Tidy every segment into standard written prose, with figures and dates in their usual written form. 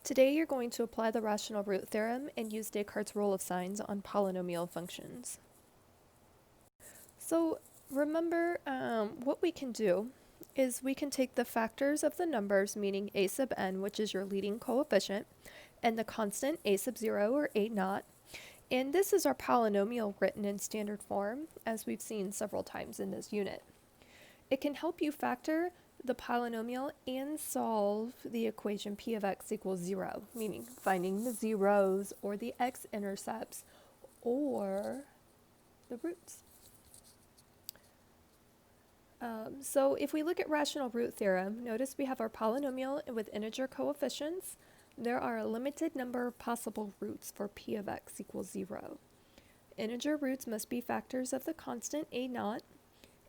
Today you're going to apply the rational root theorem and use Descartes' rule of signs on polynomial functions. So remember, what we can do is we can take the factors of the numbers, meaning a sub n, which is your leading coefficient, and the constant a sub 0 or a naught, and this is our polynomial written in standard form, as we've seen several times in this unit. It can help you factor the polynomial and solve the equation p of x equals 0, meaning finding the zeros or the x-intercepts or the roots. So if we look at rational root theorem, notice we have our polynomial with integer coefficients. There are a limited number of possible roots for p of x equals 0. Integer roots must be factors of the constant a naught,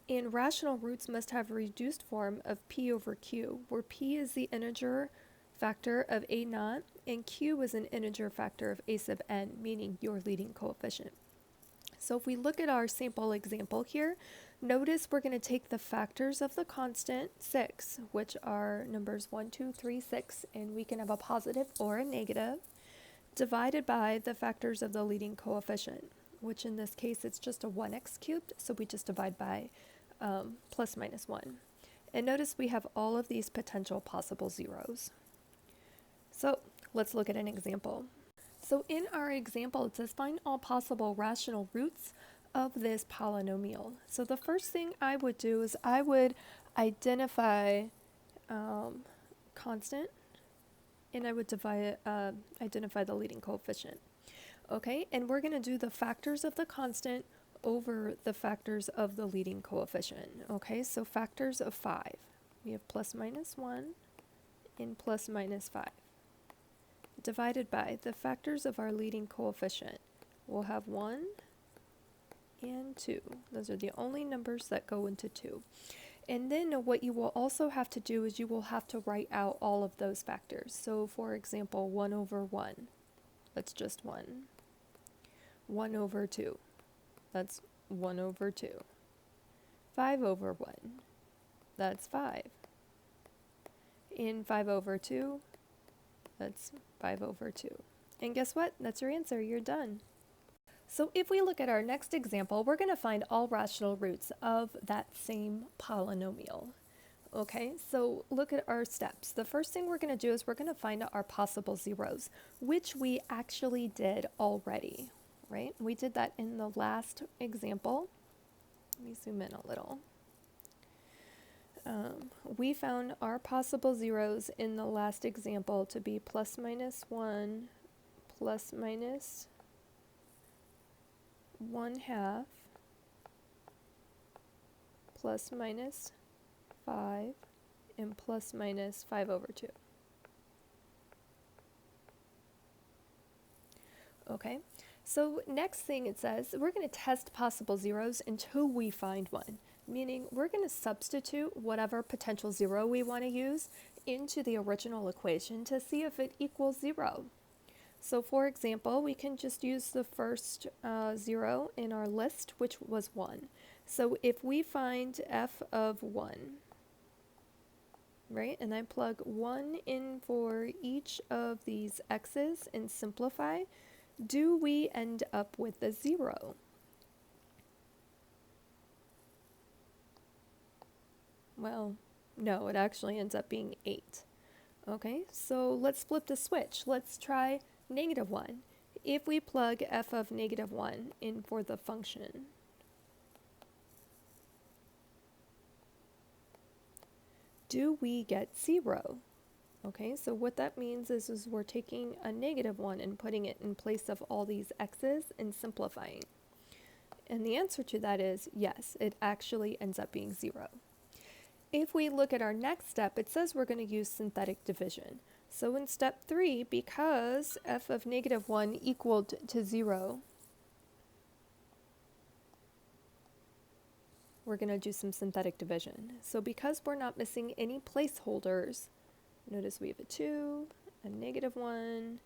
and rational roots must have a reduced form of p over q, where p is the integer factor of a naught and q is an integer factor of a sub n, meaning your leading coefficient. So if we look at our sample example here, notice we're going to take the factors of the constant 6, which are numbers 1, 2, 3, 6, and we can have a positive or a negative, divided by the factors of the leading coefficient, which in this case it's just a 1x cubed, so we just divide by plus minus 1. And notice we have all of these potential possible zeros. So let's look at an example. So in our example, it says find all possible rational roots of this polynomial. So the first thing I would do is I would identify constant, and I would identify the leading coefficient. Okay, and we're going to do the factors of the constant over the factors of the leading coefficient. Okay, so factors of 5. We have plus minus 1 and plus minus 5. Divided by the factors of our leading coefficient. We'll have 1 and 2. Those are the only numbers that go into 2. And then what you will also have to do is you will have to write out all of those factors. So for example, 1 over 1, that's just 1. 1 over 2, that's 1 over 2. 5 over 1, that's 5. And 5 over 2, that's 5 over 2. And guess what? That's your answer. You're done. So if we look at our next example, we're going to find all rational roots of that same polynomial. Okay, so look at our steps. The first thing we're going to do is we're going to find our possible zeros, which we actually did already, right? We did that in the last example. Let me zoom in a little. We found our possible zeros in the last example to be plus minus 1, plus minus 1/2, plus minus 5, and plus minus 5 over 2. Okay, so next thing it says, we're going to test possible zeros until we find one. Meaning we're going to substitute whatever potential zero we want to use into the original equation to see if it equals 0. So for example, we can just use the first 0 in our list, which was 1. So if we find f of 1, right, and I plug 1 in for each of these x's and simplify, do we end up with a 0? Well, no, it actually ends up being 8. Okay, so let's flip the switch. Let's try negative 1. If we plug f of negative 1 in for the function, do we get 0? Okay, so what that means is we're taking a negative 1 and putting it in place of all these x's and simplifying. And the answer to that is yes, it actually ends up being 0. If we look at our next step, it says we're going to use synthetic division. So in step 3, because f of negative 1 equaled to 0, we're going to do some synthetic division. So because we're not missing any placeholders, notice we have a 2, a negative 1,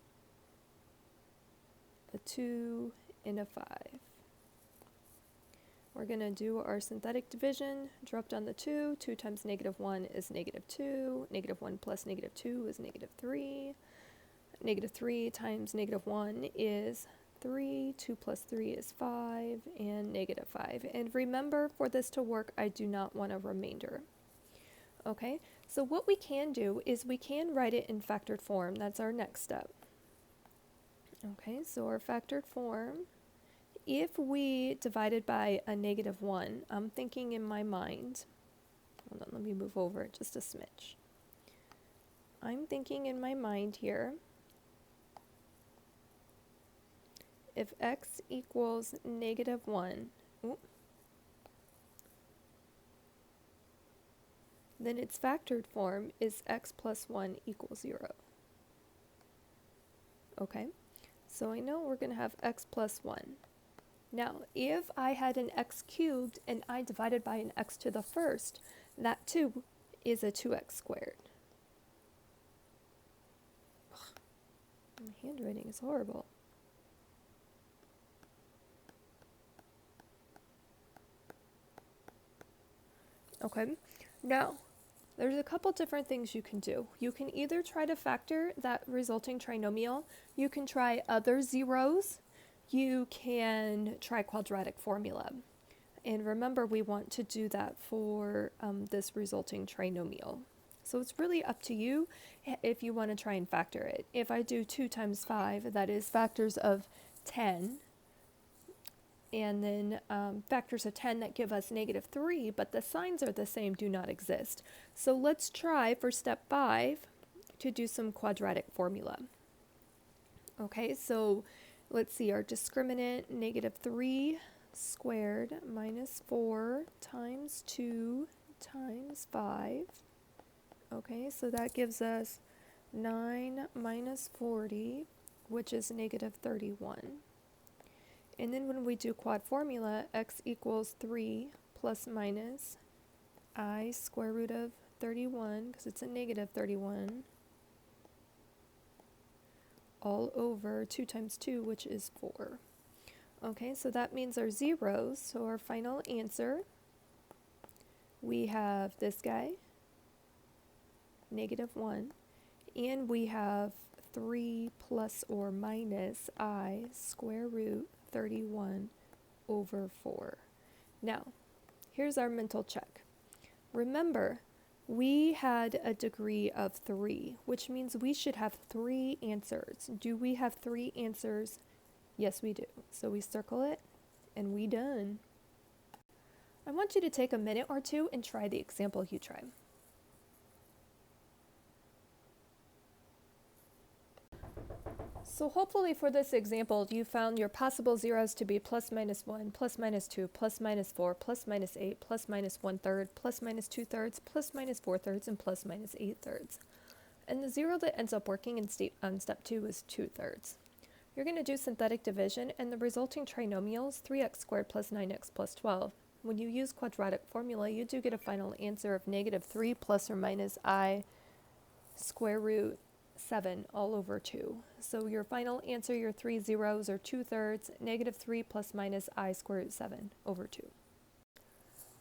a 2, and a 5. We're going to do our synthetic division, drop down the 2, 2 times negative 1 is negative 2, negative 1 plus negative 2 is negative 3, negative 3 times negative 1 is 3, 2 plus 3 is 5, and negative 5. And remember, for this to work, I do not want a remainder. Okay, so what we can do is we can write it in factored form. That's our next step. Okay, so our factored form, if we divided by a negative 1, I'm thinking in my mind, hold on, let me move over just a smidge. I'm thinking in my mind here, if x equals negative 1, then its factored form is x plus 1 equals 0. Okay, so I know we're going to have x plus 1. Now, if I had an x cubed and I divided by an x to the first, that too is a 2x squared. Ugh, my handwriting is horrible. Okay, now there's a couple different things you can do. You can either try to factor that resulting trinomial, you can try other zeros, you can try quadratic formula. And remember, we want to do that for this resulting trinomial. So it's really up to you if you want to try and factor it. If I do 2 times 5, that is factors of 10, and then factors of 10 that give us negative 3, but the signs are the same, do not exist. So let's try for step 5 to do some quadratic formula. Okay, so let's see, our discriminant, negative 3 squared minus 4 times 2 times 5. Okay, so that gives us 9 minus 40, which is negative 31. And then when we do quad formula, x equals 3 plus minus I square root of 31, because it's a negative 31, all over 2 times 2, which is 4. Okay, so that means our zeros, so our final answer, we have this guy, negative 1, and we have 3 plus or minus I square root 31 over 4. Now, here's our mental check. Remember, we had a degree of 3, which means we should have 3 answers. Do we have 3 answers? Yes, we do. So we circle it, and we done. I want you to take a minute or two and try the example you tried. So hopefully for this example, you found your possible zeros to be plus minus 1, plus minus 2, plus minus 4, plus minus 8, plus minus 1/3, plus minus 2/3, plus minus 4/3, and plus minus 8/3. And the zero that ends up working in step 2 is 2/3. You're going to do synthetic division, and the resulting trinomial is 3x squared plus 9x plus 12. When you use quadratic formula, you do get a final answer of negative 3 plus or minus I square root 7 all over 2. So your final answer, your 3 zeros, are 2/3, negative 3 plus minus I square root 7 over 2.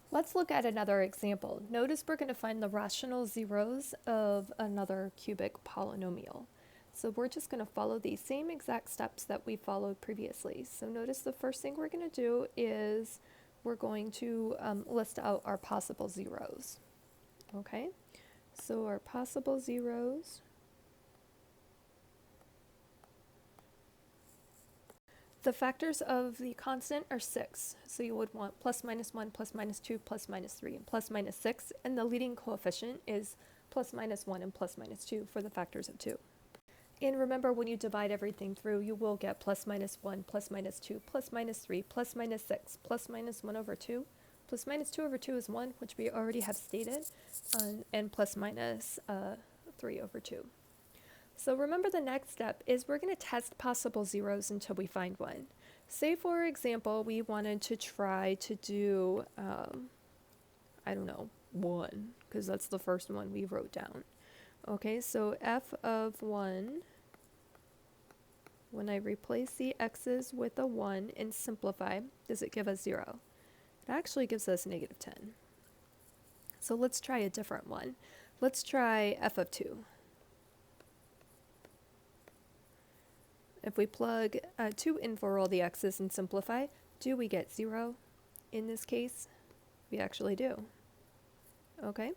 Let's look at another example. Notice we're going to find the rational zeros of another cubic polynomial. So we're just going to follow the same exact steps that we followed previously. So notice the first thing we're going to do is we're going to list out our possible zeros. Okay, so our possible zeros, the factors of the constant are 6, so you would want plus minus 1, plus minus 2, plus minus 3, and plus minus 6, and the leading coefficient is plus minus 1 and plus minus 2 for the factors of 2. And remember, when you divide everything through, you will get plus minus 1, plus minus 2, plus minus 3, plus minus 6, plus minus 1 over 2, plus minus 2 over 2 is 1, which we already have stated, and plus minus 3 over 2. So remember, the next step is we're going to test possible zeros until we find one. Say, for example, we wanted to try to do, I don't know, 1, because that's the first one we wrote down. Okay, so f of 1, when I replace the x's with a 1 and simplify, does it give us 0? It actually gives us negative 10. So let's try a different one. Let's try f of 2. If we plug 2 in for all the x's and simplify, do we get 0? In this case, we actually do. Okay,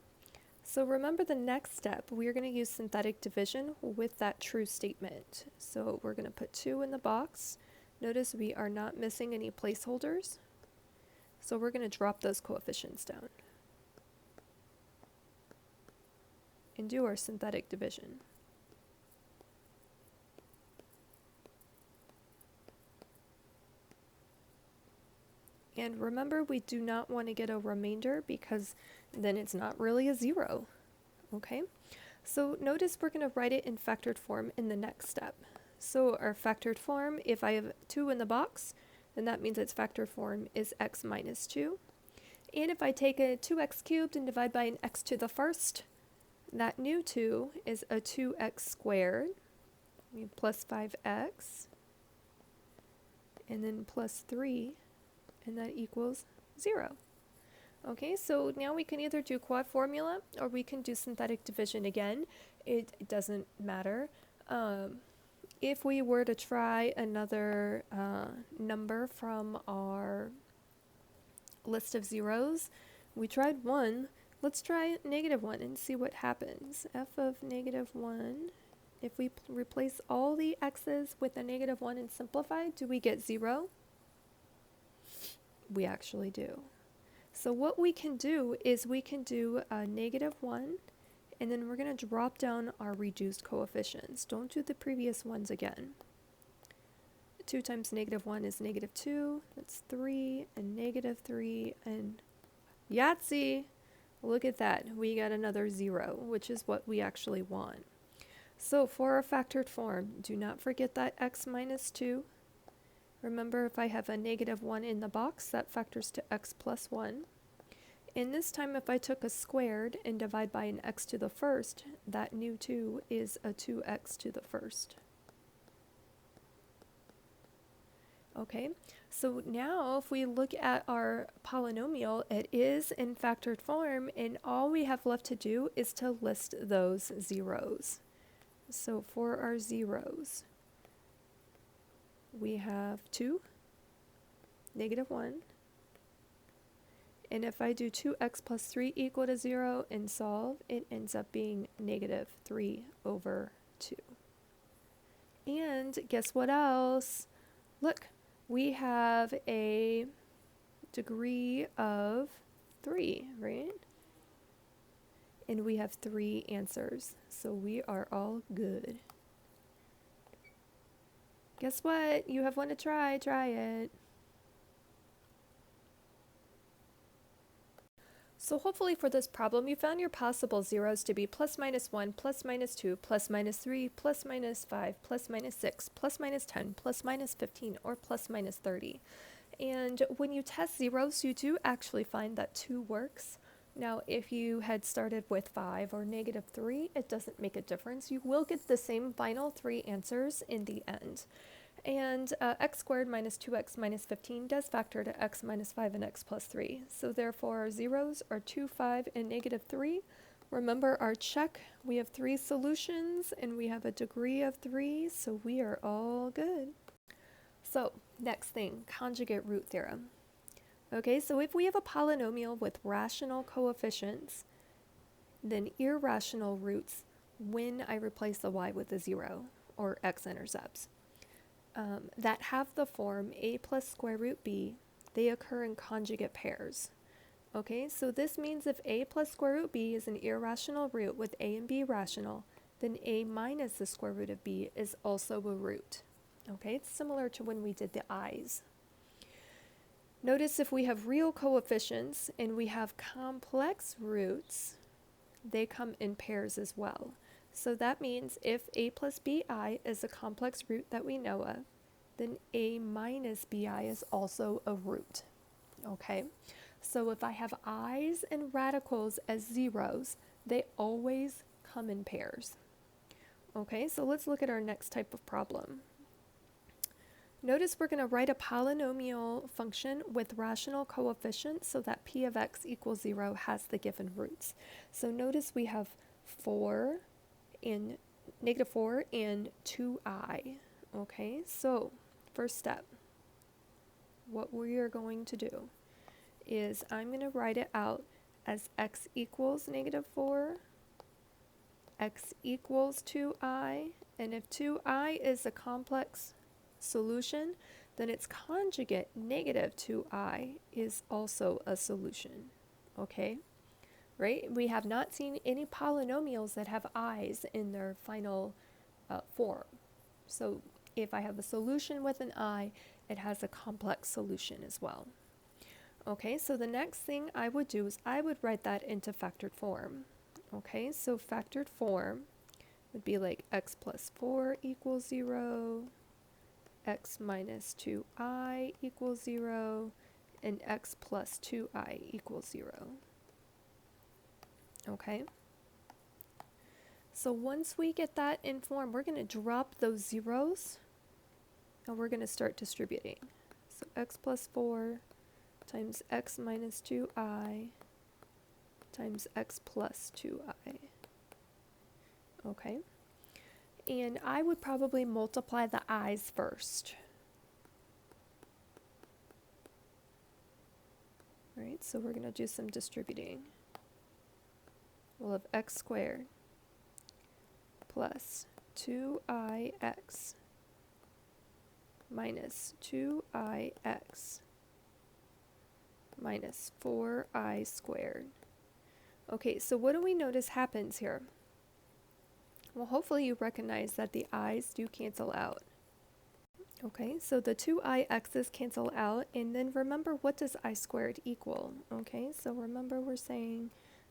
so remember the next step, we are going to use synthetic division with that true statement. So we're going to put 2 in the box. Notice we are not missing any placeholders. So we're going to drop those coefficients down and do our synthetic division. And remember, we do not want to get a remainder because then it's not really a 0. Okay, so notice we're going to write it in factored form in the next step. So our factored form, if I have 2 in the box, then that means its factored form is x minus 2. And if I take a 2x cubed and divide by an x to the first, that new 2 is a 2x squared, plus 5x, and then plus 3, and that equals 0. Okay, so now we can either do quad formula or we can do synthetic division again. It doesn't matter. If we were to try another number from our list of zeros, we tried 1. Let's try -1 and see what happens. F of -1. If we replace all the x's with a -1 and simplify, do we get 0? We actually do. So what we can do is we can do a -1, and then we're going to drop down our reduced coefficients. Don't do the previous ones again. 2 times -1 is -2, that's 3, and -3, and Yahtzee! Look at that, we got another 0, which is what we actually want. So for our factored form, do not forget that x minus 2. Remember, if I have a -1 in the box, that factors to x plus 1. And this time, if I took a squared and divide by an x to the first, that new 2 is a 2x to the first. Okay, so now if we look at our polynomial, it is in factored form, and all we have left to do is to list those zeros. So for our zeros, we have 2, -1, and if I do 2x plus 3 equal to 0 and solve, it ends up being -3 over 2. And guess what else? Look, we have a degree of 3, right? And we have 3 answers, so we are all good. Guess what? You have one to try. Try it. So hopefully for this problem, you found your possible zeros to be plus minus 1, plus minus 2, plus minus 3, plus minus 5, plus minus 6, plus minus 10, plus minus 15, or plus minus 30. And when you test zeros, you do actually find that 2 works. Now, if you had started with 5 or -3, it doesn't make a difference. You will get the same final 3 answers in the end. And x squared minus 2x minus 15 does factor to x minus 5 and x plus 3. So therefore, our zeros are 2, 5, and -3. Remember our check. We have 3 solutions, and we have a degree of 3, so we are all good. So next thing, conjugate root theorem. Okay, so if we have a polynomial with rational coefficients, then irrational roots when I replace the y with a 0, or x-intercepts, that have the form a plus square root b, they occur in conjugate pairs. Okay, so this means if a plus square root b is an irrational root with a and b rational, then a minus the square root of b is also a root. Okay, it's similar to when we did the i's. Notice if we have real coefficients and we have complex roots, they come in pairs as well. So that means if a plus bi is a complex root that we know of, then a minus bi is also a root. Okay, so if I have i's and radicals as zeros, they always come in pairs. Okay, so let's look at our next type of problem. Notice we're going to write a polynomial function with rational coefficients so that p of x equals 0 has the given roots. So notice we have -4 and 2i. Okay, so first step, what we are going to do is I'm going to write it out as x equals -4, x equals 2i, and if 2i is a complex solution, then its conjugate, -2i, is also a solution, okay? Right? We have not seen any polynomials that have i's in their final form. So if I have a solution with an I, it has a complex solution as well. Okay, so the next thing I would do is I would write that into factored form. Okay, so factored form would be like x plus 4 equals 0, x minus 2i equals 0, and x plus 2i equals 0. Okay, so once we get that in form, we're going to drop those zeros and we're going to start distributing. So x plus 4 times x minus 2i times x plus 2i. Okay, and I would probably multiply the i's first. Right, so we're going to do some distributing. We'll have x squared plus 2ix minus 2ix minus 4i squared. Okay, so what do we notice happens here? Well, hopefully you recognize that the i's do cancel out. Okay, so the 2ix's cancel out, and then remember, what does I squared equal? Okay, so remember we're saying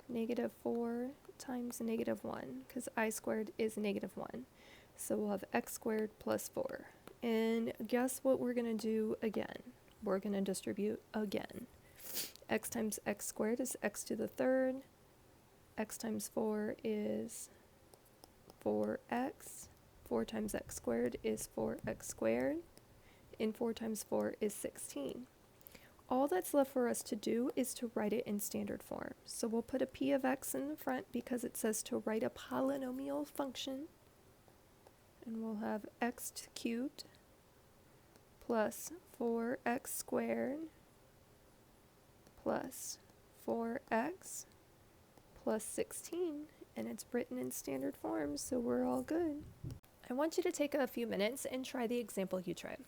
-4 times -1, because I squared is -1. So we'll have x squared plus 4. And guess what we're going to do again? We're going to distribute again. X times x squared is x to the third. X times 4 is 4x. 4 times x squared is 4x squared. And 4 times 4 is 16. All that's left for us to do is to write it in standard form. So we'll put a p of x in the front because it says to write a polynomial function. And we'll have x cubed plus 4x squared plus 4x plus 16. And it's written in standard form, so we're all good. I want you to take a few minutes and try the example you tried.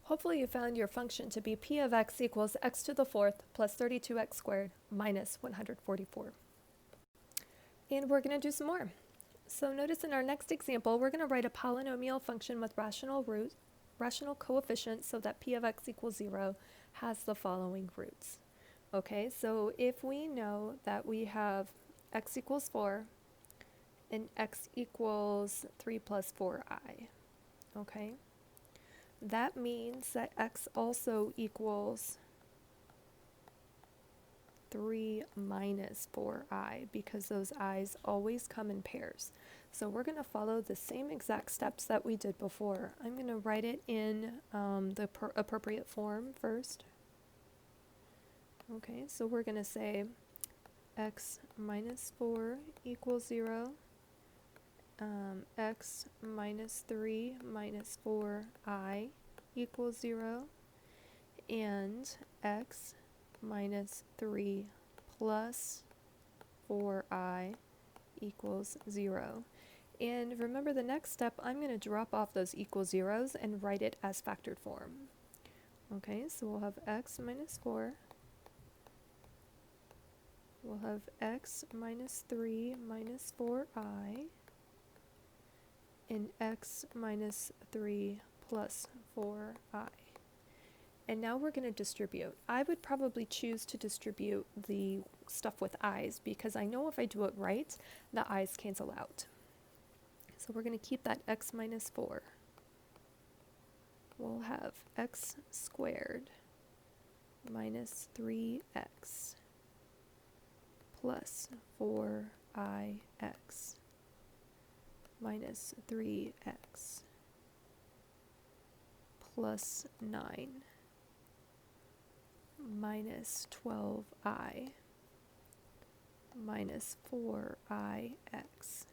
Hopefully you found your function to be p of x equals x to the fourth plus 32x squared minus 144. And we're going to do some more. So notice in our next example, we're going to write a polynomial function with rational coefficients so that p of x equals 0 has the following roots. Okay, so if we know that we have x equals 4 and x equals 3 plus 4i, okay, that means that x also equals 3 minus 4i because those i's always come in pairs. So we're going to follow the same exact steps that we did before. I'm going to write it in the appropriate form first. Okay, so we're going to say x minus 4 equals 0, x minus 3 minus 4i equals 0, and x minus 3 plus 4i equals 0. And remember, the next step, I'm going to drop off those equal zeros and write it as factored form. Okay, so we'll have x minus 4. We'll have x minus 3 minus 4i, and x minus 3 plus 4i. And now we're going to distribute. I would probably choose to distribute the stuff with i's because I know if I do it right, the i's cancel out. So we're going to keep that x minus 4. We'll have x squared minus 3x plus 4ix minus 3x plus 9 minus 12i minus 4ix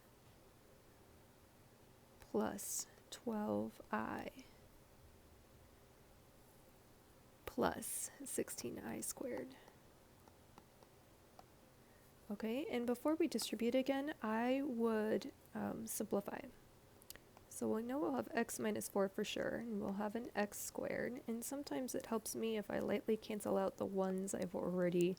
plus 12I plus 16I squared. Okay, and before we distribute again, I would simplify. So we know we'll have x minus 4 for sure, and we'll have an x squared, and sometimes it helps me if I lightly cancel out the ones I've already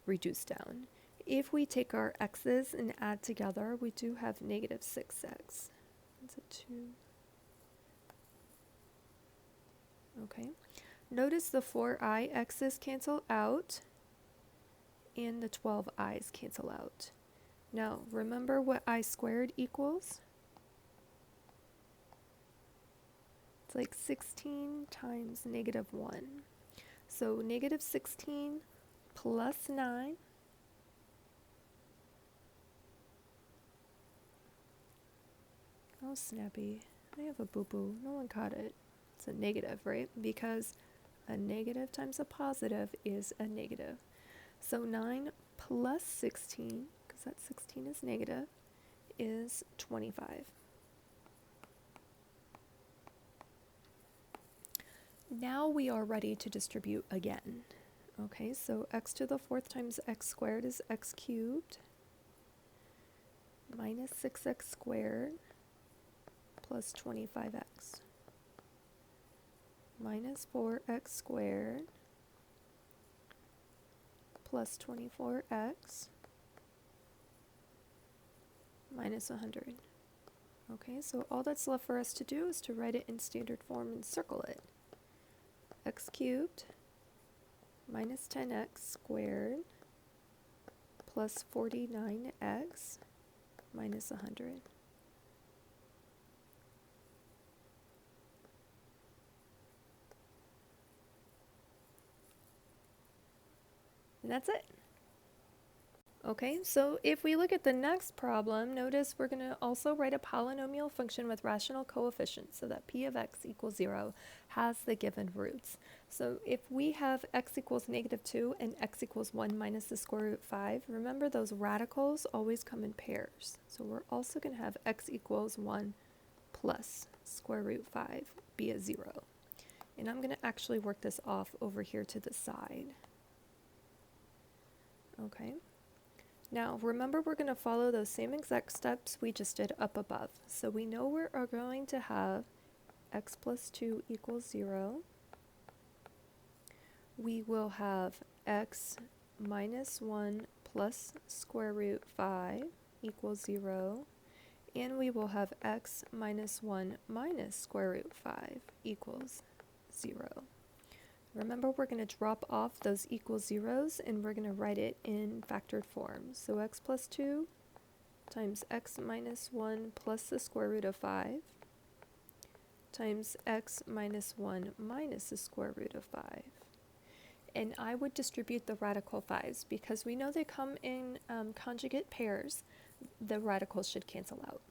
reduced down. If we take our x's and add together, we do have negative 6x. That's a 2. Okay, notice the 4ix's cancel out, and the 12i's cancel out. Now, remember what I squared equals? It's like 16 times negative 1. So negative 16 plus 9 oh snappy, I have a boo-boo, no one caught it. It's a negative, right? Because a negative times a positive is a negative. So 9 plus 16, because that 16 is negative, is 25. Now we are ready to distribute again. Okay, so x to the 4th times x squared is x cubed minus 6x squared plus 25x minus 4x squared plus 24x minus 100. Okay, so all that's left for us to do is to write it in standard form and circle it. X cubed minus 10x squared plus 49x minus 100. And that's it. Okay, so if we look at the next problem, notice we're going to also write a polynomial function with rational coefficients so that p of x equals 0 has the given roots. So if we have x equals negative 2 and x equals 1 minus the square root 5, remember those radicals always come in pairs. So we're also going to have x equals 1 plus square root 5 be a 0. And I'm going to actually work this off over here to the side. Okay. Now, remember we're going to follow those same exact steps we just did up above. So we know we are going to have x plus 2 equals 0. We will have x minus 1 plus square root 5 equals 0. And we will have x minus 1 minus square root 5 equals 0. Remember, we're going to drop off those equal zeros and we're going to write it in factored form. So x plus 2 times x minus 1 plus the square root of 5 times x minus 1 minus the square root of 5. And I would distribute the radical 5's because we know they come in conjugate pairs. The radicals should cancel out.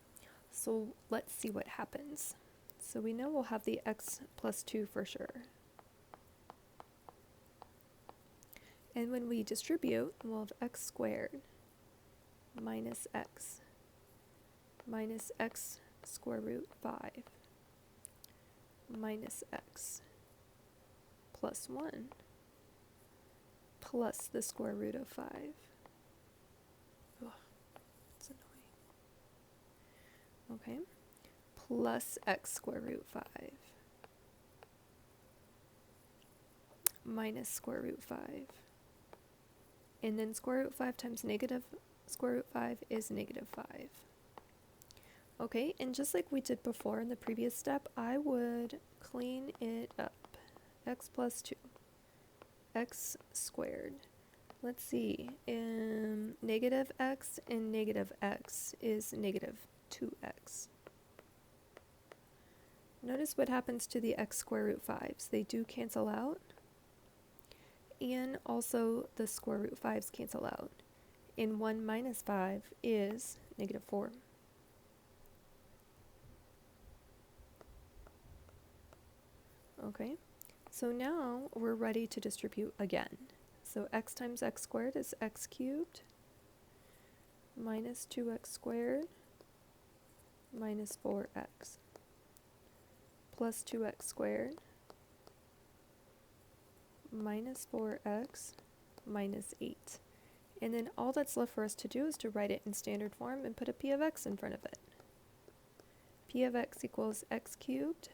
So let's see what happens. So we know we'll have the x plus 2 for sure. And when we distribute, we'll have x squared minus x square root 5 minus x plus 1 plus the square root of 5. Ugh, that's annoying. Okay, plus x square root 5 minus square root 5. And then square root 5 times negative square root 5 is negative 5. Okay, and just like we did before in the previous step, I would clean it up. X plus 2. X squared. Let's see. Negative x and negative x is negative 2x. Notice what happens to the x square root 5's. They do cancel out. And also the square root 5's cancel out. And 1 minus 5 is negative 4. Okay, so now we're ready to distribute again. So x times x squared is x cubed minus 2x squared minus 4x plus 2x squared minus 4x minus 8. And then all that's left for us to do is to write it in standard form and put a p of x in front of it. P of x equals x cubed.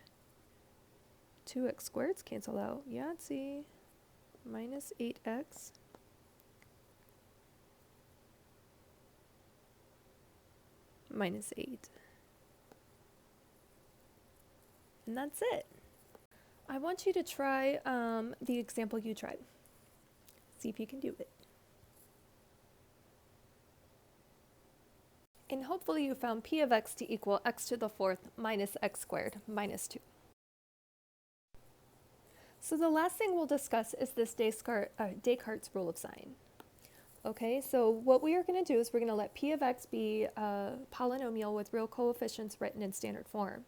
2x squareds cancel out. Yahtzee. Minus 8x minus 8. And that's it. I want you to try the example you tried. See if you can do it. And hopefully you found p of x to equal x to the fourth minus x squared minus 2. So the last thing we'll discuss is this Descartes' rule of sign. Okay, so what we are going to do is we're going to let p of x be a polynomial with real coefficients written in standard form.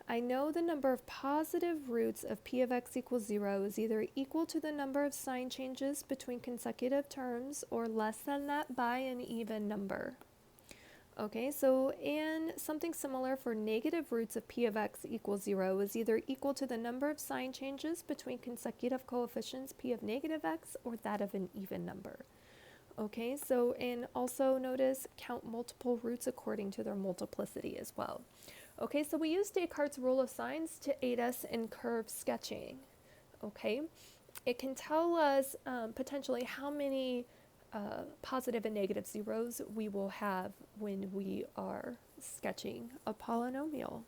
I know the number of positive roots of p of x equals 0 is either equal to the number of sign changes between consecutive terms or less than that by an even number. Okay, so and something similar for negative roots of p of x equals 0 is either equal to the number of sign changes between consecutive coefficients p of negative x or that of an even number. Okay, so and also notice count multiple roots according to their multiplicity as well. Okay, so we use Descartes' rule of signs to aid us in curve sketching. Okay, it can tell us potentially how many positive and negative zeros we will have when we are sketching a polynomial.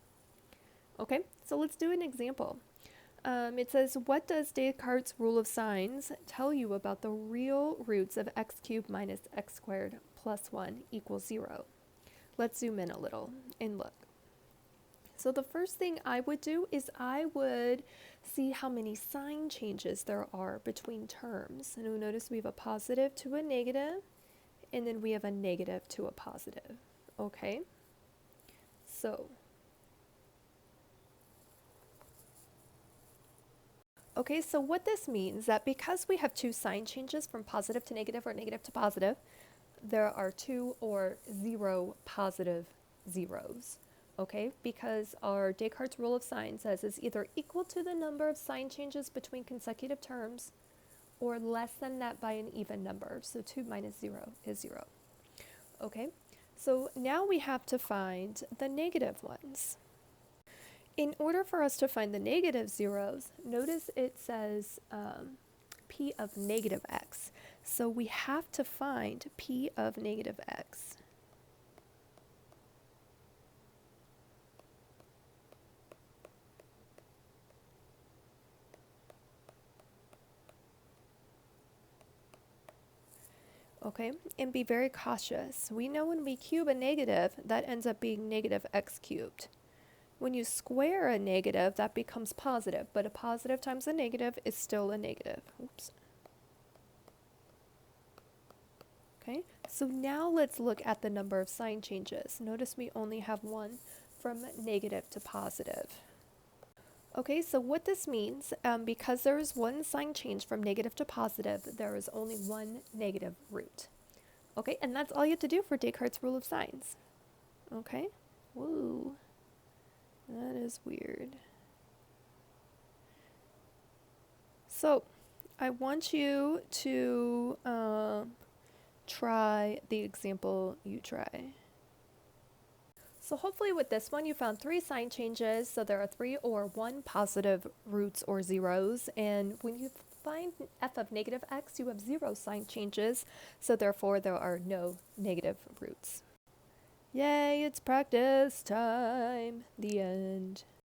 Okay, so let's do an example. It says, what does Descartes' rule of signs tell you about the real roots of x cubed minus x squared plus 1 equals 0? Let's zoom in a little and look. So the first thing I would do is I would see how many sign changes there are between terms. And you'll notice we have a positive to a negative, and then we have a negative to a positive. Okay? So what this means that because we have two sign changes from positive to negative or negative to positive, there are 2 or 0 positive zeros. Okay, because our Descartes' rule of sign says is either equal to the number of sign changes between consecutive terms or less than that by an even number. So 2 minus 0 is 0. Okay, so now we have to find the negative ones. In order for us to find the negative zeros, notice it says p of negative x. So we have to find p of negative x. Okay, and be very cautious. We know when we cube a negative, that ends up being negative x cubed. When you square a negative, that becomes positive, but a positive times a negative is still a negative. Oops. Okay, so now let's look at the number of sign changes. Notice we only have one from negative to positive. Okay, so what this means, because there is one sign change from negative to positive, there is only one negative root. Okay, and that's all you have to do for Descartes' rule of signs. Okay, whoa, that is weird. So, I want you to try the example you try. So hopefully with this one you found 3 sign changes, so there are 3 or 1 positive roots or zeros, and when you find f of negative x you have 0 sign changes, so therefore there are no negative roots. Yay, it's practice time! The end.